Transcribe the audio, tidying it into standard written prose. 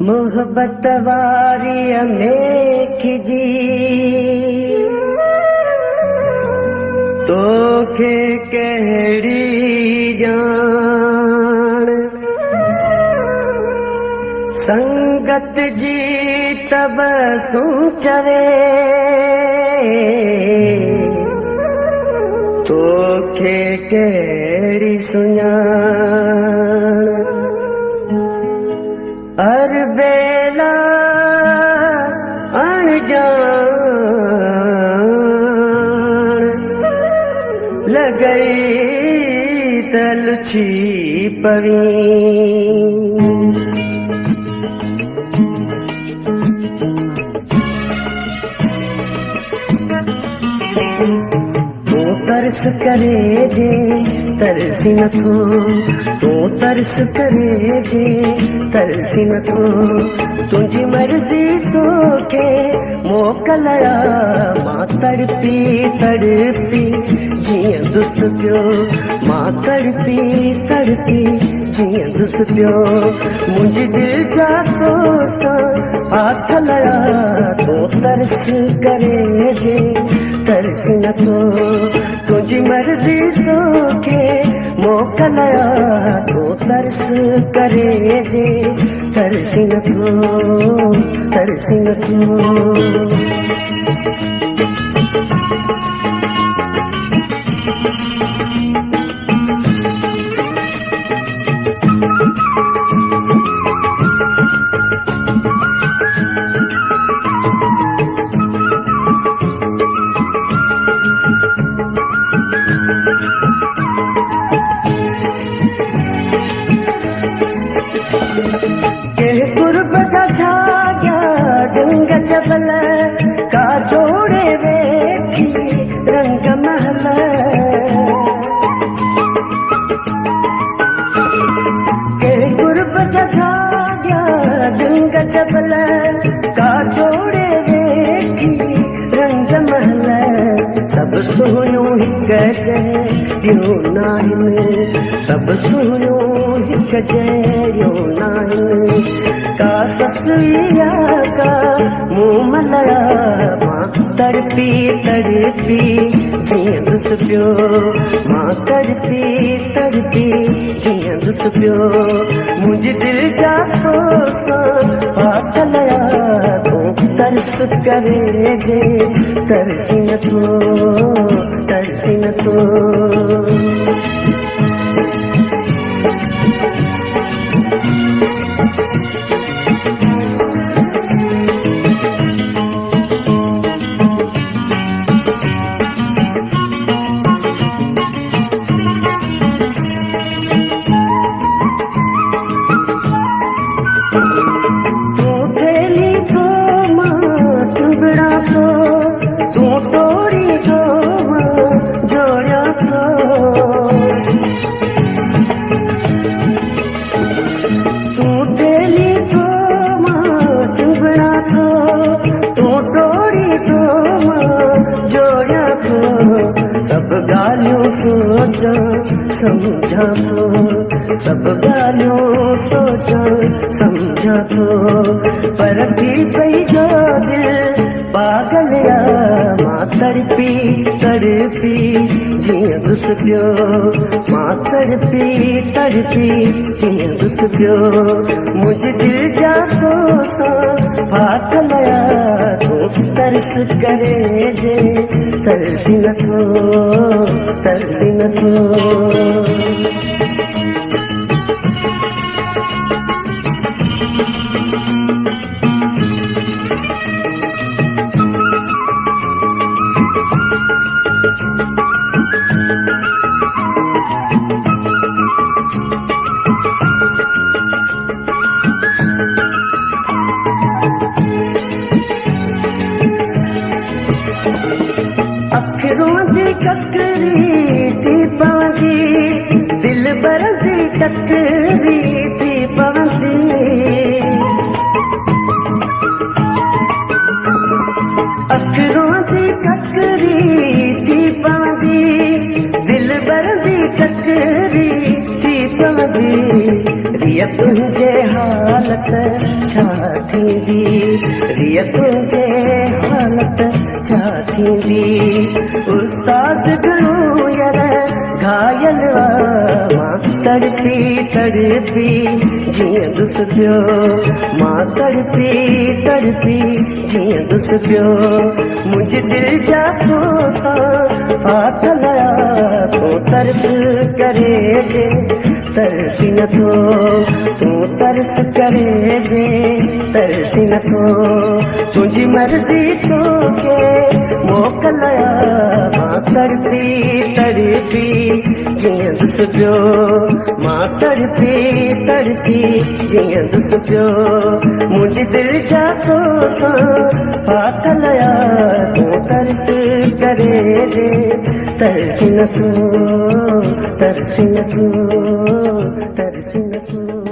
मोहब्बत वारी मेखिजी तोखे कहिड़ी जान संगत जी तब चवे तोखे कहिड़ी सुञाण हर बेला अणजान लगई तलछी पवी तरस करे जे तरसी नथो तू तरस करे जे तरसी नथो तुझी मर्जी तोखे मोकलया मां तड़पी तड़पी जीअं दुस पियो मां तड़पी तड़पी जीअं दुस पियो मुंहिंजी दिलि जा तोसां हाथ लया तू तरस करे जे तरसी नथो तुझी मर्जी तोखे मोकलया तू तरस करे जे तरसी नथो तरसी नथो जंग जबल का जोड़े वेखी रंग महल के गुरबत जाग्या जंग जबल का जोड़े वेखी रंग महल सब सोनू हिक जहिड़ियूं नाहिनि सब सोनू हिक जहिड़ियूं नाहिनि का ससुया का मुँह मलया मां तड़पी तड़पी जीअं दुस पियो मां तड़पी तड़पी जीअं दुस पियो मुंहिंजी दिलि जा तोसां हाथ लया तूं तरस करे जे तरसी नथो तरसी नथो सब ॻाल्हियूं सोचां सम्झां थो सब ॻाल्हियूं सोचां सम्झां थो पर थी पई जो दिलि पागलिया मां तड़पी तड़पी जीअं दुस पियो मां तड़पी तड़पी जीअं दुस पियो मुंहिंजी दिलि जा तोसां हाथ लया तूं तरस करे जे तरसी नथो तरसी नथो अखरों दी ककरी थी पांदी दिल छा थींदी रिय तुंहिंजे हालत छा थींदी उस्ताद घणो यार घायल मां तड़पी तड़पी जीअं दुस पियो मां तड़पी तड़पी जीअं दुस पियो मुंहिंजे दिलि जा तोसां फाथल तूं तरस करे जे तरसी नथो तूं तरस करे जे तरसी नथो तुंहिंजी मर्ज़ी तोखे मोकिलिया मां तड़पी तड़पी जीअं दुस पियो मां तड़पी तड़पी जीअं दुस पियो मुंहिंजी दिलि जा तोसां फाथल तूं तरस करे जे तरसी नथो तरसी नथो तरसी नथो